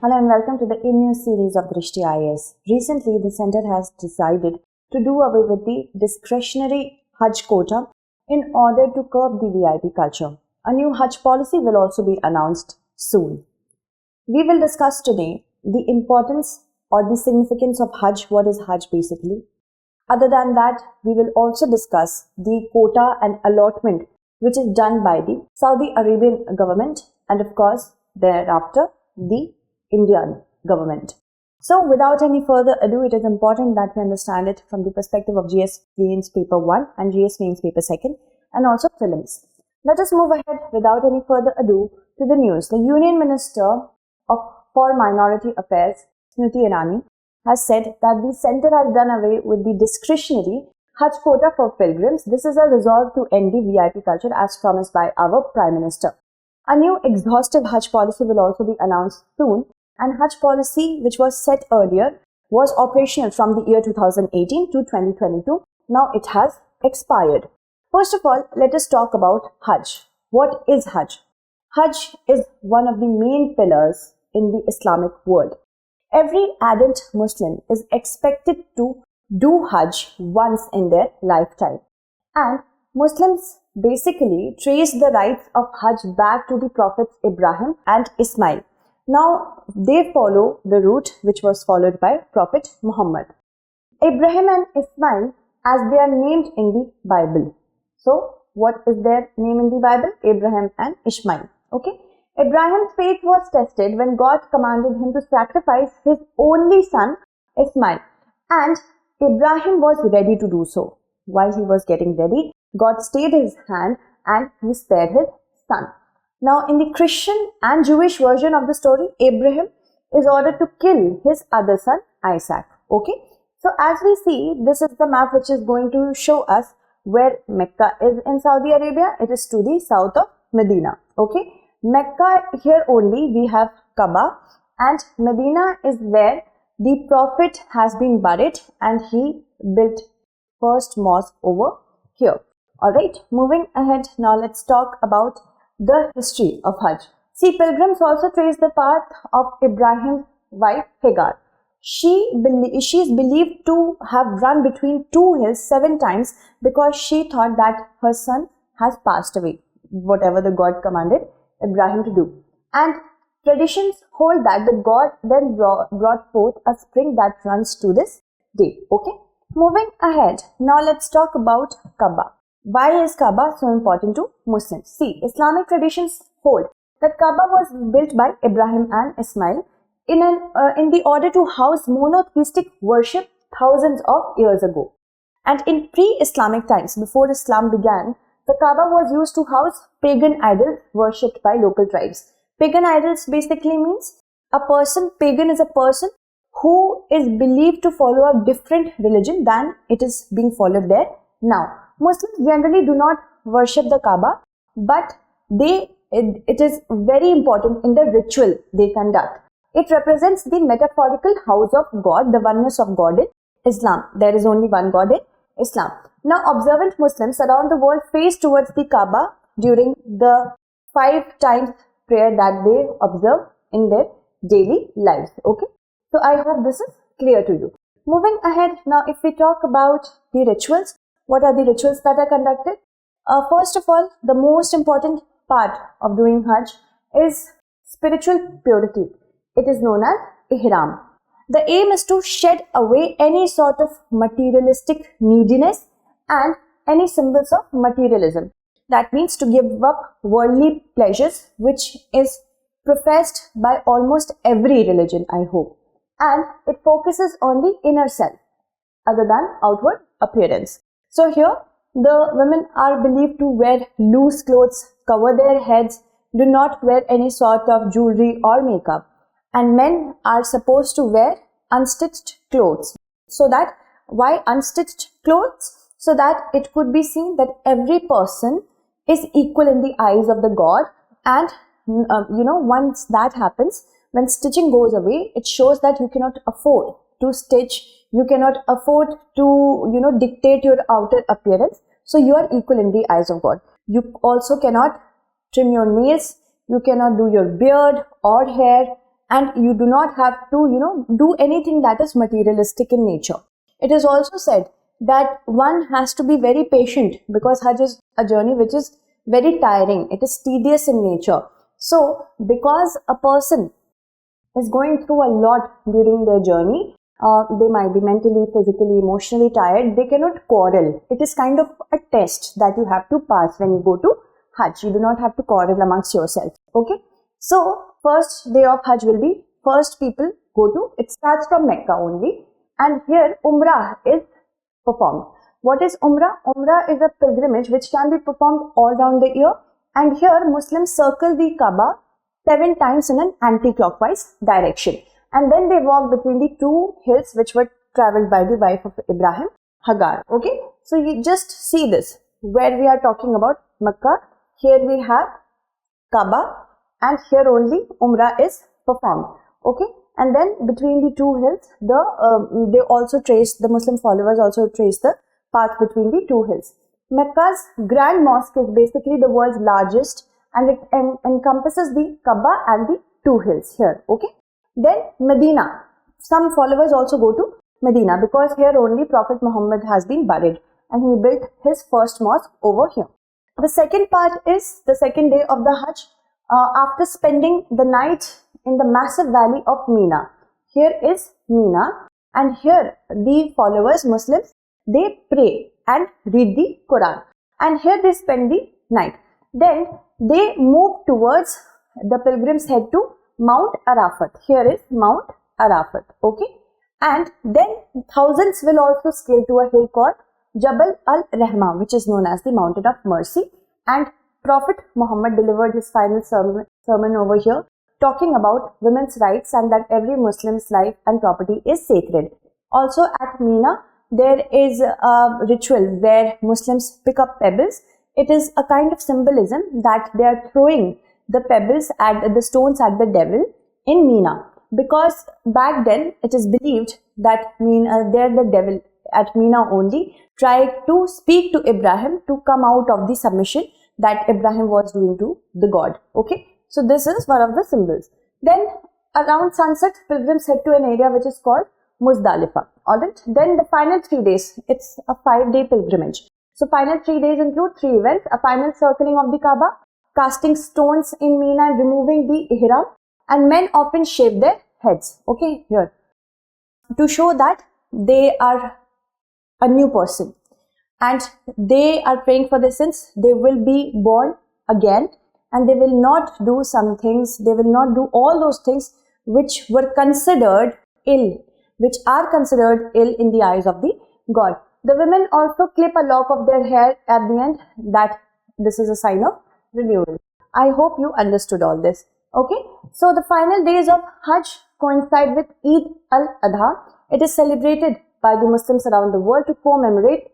Hello and welcome to the in-new series of Drishti IAS. Recently, the Centre has decided to do away with the discretionary Hajj quota in order to curb the VIP culture. A new Hajj policy will also be announced soon. We will discuss today the importance or the significance of Hajj. What is Hajj basically? Other than that, we will also discuss the quota and allotment which is done by the Saudi Arabian government and of course thereafter the Indian government. So without any further ado, it is important that we understand it from the perspective of GS Mains Paper 1 and GS Mains Paper 2 and also prelims. Let us move ahead without any further ado to the news. The Union Minister for Minority Affairs, Smriti Irani, has said that the centre has done away with the discretionary Hajj quota for pilgrims. This is a resolve to end the VIP culture as promised by our Prime Minister. A new exhaustive Hajj policy will also be announced soon, and Hajj policy, which was set earlier, was operational from the year 2018 to 2022. Now it has expired. First of all, let us talk about Hajj. What is Hajj? Hajj is one of the main pillars in the Islamic world. Every adult Muslim is expected to do Hajj once in their lifetime. And Muslims basically trace the rites of Hajj back to the Prophets Ibrahim and Ismail. Now, they follow the route which was followed by Prophet Muhammad. Ibrahim and Ismail, as they are named in the Bible. So, what is their name in the Bible? Abraham and Ishmael. Okay. Ibrahim's faith was tested when God commanded him to sacrifice his only son, Ismail. And Ibrahim was ready to do so. While he was getting ready, God stayed his hand and he spared his son. Now, in the Christian and Jewish version of the story, Abraham is ordered to kill his other son, Isaac. Okay. So, as we see, this is the map which is going to show us where Mecca is in Saudi Arabia. It is to the south of Medina. Okay. Mecca, here only we have Kaaba, and Medina is where the Prophet has been buried and he built first mosque over here. Alright, moving ahead, now let's talk about the history of Hajj. See, pilgrims also trace the path of Ibrahim's wife Hagar. She is believed to have run between two hills 7 times because she thought that her son has passed away, whatever the God commanded Ibrahim to do. And traditions hold that the God then brought forth a spring that runs to this day. Okay, moving ahead, now let's talk about Kaaba. Why is Kaaba so important to Muslims? See, Islamic traditions hold that Kaaba was built by Ibrahim and Ismail in the order to house monotheistic worship thousands of years ago. And in pre-Islamic times, before Islam began, the Kaaba was used to house pagan idols worshipped by local tribes. Pagan idols basically means pagan is a person who is believed to follow a different religion than it is being followed there now. Muslims generally do not worship the Kaaba, but it is very important in the ritual they conduct. It represents the metaphorical house of God, the oneness of God in Islam. There is only one God in Islam. Now, observant Muslims around the world face towards the Kaaba during the 5 times prayer that they observe in their daily lives. Okay. So, I hope this is clear to you. Moving ahead, now if we talk about the rituals, what are the rituals that are conducted? First of all, the most important part of doing Hajj is spiritual purity. It is known as Ihram. The aim is to shed away any sort of materialistic neediness and any symbols of materialism. That means to give up worldly pleasures, which is professed by almost every religion, I hope. And it focuses on the inner self, other than outward appearance. So here, the women are believed to wear loose clothes, cover their heads, do not wear any sort of jewelry or makeup. And men are supposed to wear unstitched clothes. So that, why unstitched clothes? So that it could be seen that every person is equal in the eyes of the God. And, once that happens, when stitching goes away, it shows that you cannot afford to stitch. You cannot afford to, dictate your outer appearance. So you are equal in the eyes of God. You also cannot trim your nails. You cannot do your beard or hair. and you do not have to, do anything that is materialistic in nature. It is also said that one has to be very patient because Hajj is a journey which is very tiring. It is tedious in nature. So because a person is going through a lot during their journey, they might be mentally, physically, emotionally tired, they cannot quarrel. It is kind of a test that you have to pass when you go to Hajj. You do not have to quarrel amongst yourself. Okay. So first day of Hajj will be, first people go to, it starts from Mecca only, and here Umrah is performed. What is Umrah? Umrah is a pilgrimage which can be performed all round the year, and here Muslims circle the Kaaba 7 times in an anti-clockwise direction, and then they walk between the 2 hills which were travelled by the wife of Ibrahim, Hagar. Okay, so you just see this, where we are talking about Mecca, here we have Kaaba, and here only Umrah is performed. Okay, and then between the 2 hills, they also trace, the Muslim followers also trace the path between the 2 hills. Mecca's Grand Mosque is basically the world's largest, and it encompasses the Kaaba and the 2 hills here. Okay, then Medina. Some followers also go to Medina because here only Prophet Muhammad has been buried, and he built his first mosque over here. The second part is the second day of the Hajj. After spending the night in the massive valley of Mina. Here is Mina, and here the followers, Muslims, they pray and read the Quran, and here they spend the night. Then they move towards, the pilgrims head to Mount Arafat. Here is Mount Arafat. Okay, and then thousands will also scale to a hill called Jabal al-Rahma, which is known as the Mountain of Mercy, and Prophet Muhammad delivered his final sermon over here, talking about women's rights and that every Muslim's life and property is sacred. Also at Mina, there is a ritual where Muslims pick up pebbles. It is a kind of symbolism that they are throwing the pebbles at the stones at the devil in Mina, because back then it is believed that the devil at Mina only tried to speak to Ibrahim to come out of the submission that Ibrahim was doing to the God. Okay, so this is one of the symbols. Then around sunset, pilgrims head to an area which is called Muzdalifah. Alright, then the final 3 days, it's a 5-day pilgrimage. So final 3 days include 3 events: a final circling of the Kaaba, casting stones in Mina and removing the ihram, and men often shave their heads. Okay, here to show that they are a new person and they are praying for their sins. They will be born again, and they will not do some things, they will not do all those things which were considered ill, which are considered ill in the eyes of the God. The women also clip a lock of their hair at the end, that this is a sign of renewal. I hope you understood all this. Okay, so the final days of Hajj coincide with Eid al-Adha. It is celebrated by the Muslims around the world to commemorate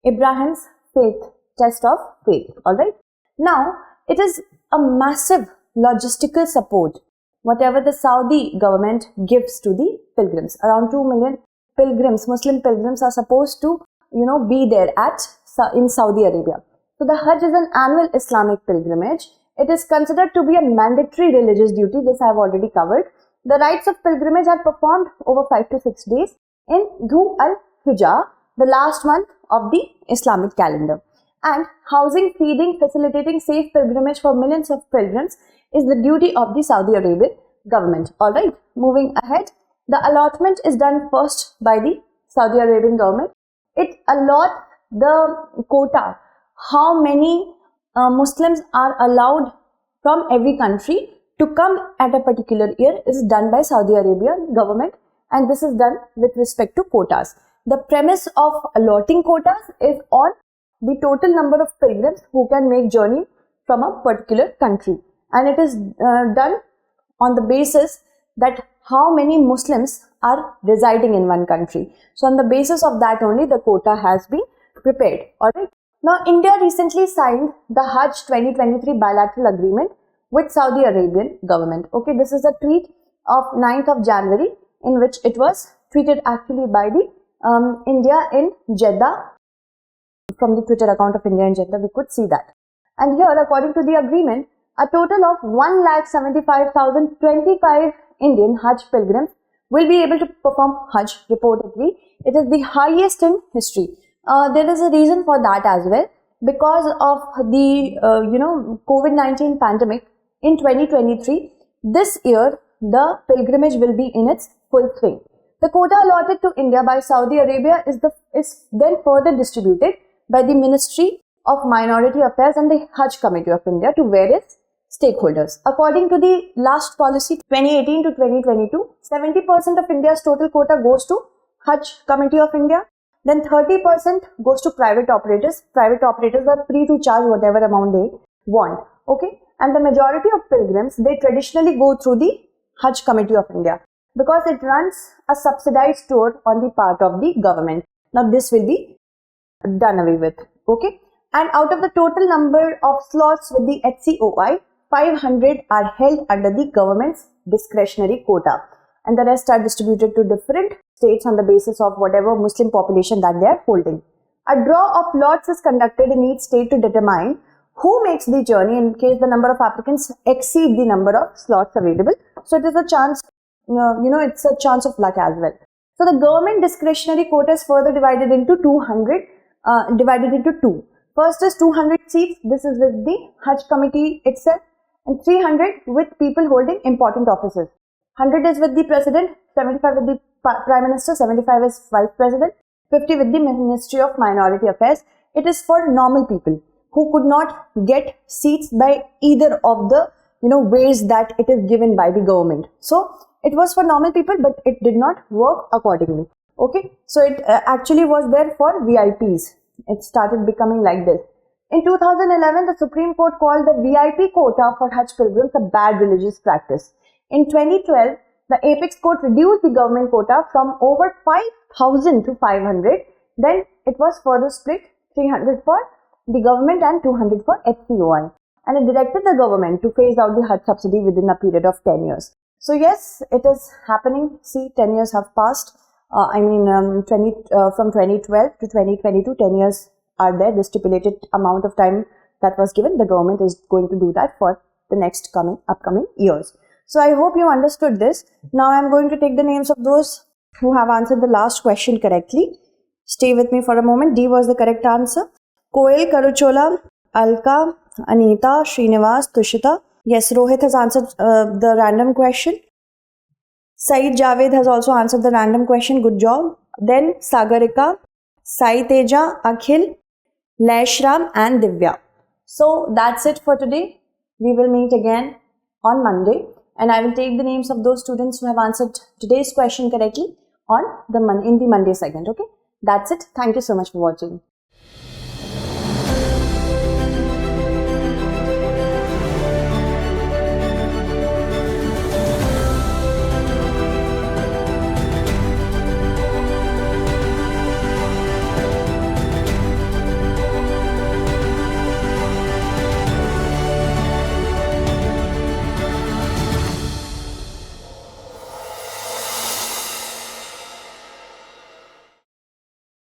Ibrahim's faith, test of faith. Alright, now it is a massive logistical support whatever the Saudi government gives to the pilgrims. Around 2 million pilgrims, Muslim pilgrims, are supposed to be there in Saudi Arabia. So the Hajj is an annual Islamic pilgrimage. It is considered to be a mandatory religious duty. This I have already covered. The rites of pilgrimage are performed over 5 to 6 days in Dhu al-Hijjah, the last month of the Islamic calendar. And housing, feeding, facilitating safe pilgrimage for millions of pilgrims is the duty of the Saudi Arabian government. Alright, moving ahead. The allotment is done first by the Saudi Arabian government. It allots the quota, how many Muslims are allowed from every country to come at a particular year, is done by Saudi Arabian government, and this is done with respect to quotas. The premise of allotting quotas is on the total number of pilgrims who can make journey from a particular country, and it is done on the basis that how many Muslims are residing in one country. So on the basis of that only the quota has been prepared. Alright. Now India recently signed the Hajj 2023 bilateral agreement with Saudi Arabian government. Okay, this is a tweet of 9th of January in which it was tweeted actually by the India in Jeddah. From the Twitter account of India in Jeddah we could see that. And here, according to the agreement, a total of 1,75,025 Indian Hajj pilgrims will be able to perform Hajj reportedly. It is the highest in history. There is a reason for that as well. Because of the COVID-19 pandemic in 2023, this year the pilgrimage will be in its full swing. The quota allotted to India by Saudi Arabia is then further distributed by the Ministry of Minority Affairs and the Hajj Committee of India to various stakeholders. According to the last policy 2018 to 2022, 70% of India's total quota goes to Hajj Committee of India. Then 30% goes to private operators. Private operators are free to charge whatever amount they want. Okay. And the majority of pilgrims, they traditionally go through the Hajj Committee of India because it runs a subsidized tour on the part of the government. Now this will be done away with. Okay. And out of the total number of slots with the 𝐃𝐞𝐢, 500 are held under the government's discretionary quota. And the rest are distributed to different states on the basis of whatever Muslim population that they are holding. A draw of lots is conducted in each state to determine who makes the journey in case the number of applicants exceed the number of slots available. So it is a chance, it's a chance of luck as well. So the government discretionary quota is further divided into 200, two. First is 200 seats. This is with the Hajj committee itself, and 300 with people holding important offices. 100 is with the president, 75 with the prime minister, 75 is vice president, 50 with the Ministry of Minority Affairs. It is for normal people who could not get seats by either of the ways that it is given by the government. So it was for normal people, but it did not work accordingly. Okay, so it actually was there for VIPs. It started becoming like this. In 2011, the Supreme Court called the VIP quota for Hajj pilgrims a bad religious practice. In 2012, the Apex Court reduced the government quota from over 5,000 to 500. Then it was further split, 300 for the government and 200 for 𝐃𝐶OI. And it directed the government to phase out the Hajj subsidy within a period of 10 years. So yes, it is happening. See, 10 years have passed. From 2012 to 2022, 10 years are there. The stipulated amount of time that was given, the government is going to do that for the next upcoming years. So I hope you understood this. Now I am going to take the names of those who have answered the last question correctly. Stay with me for a moment. D was the correct answer. Koel, Karuchola, Alka, Anita, Srinivas, Tushita. Yes, Rohit has answered the random question. Saeed Javed has also answered the random question. Good job. Then Sagarika, Sai Teja, Akhil, Laishram and Divya. So that's it for today. We will meet again on Monday. And I will take the names of those students who have answered today's question correctly in the Monday segment. Okay, that's it. Thank you so much for watching.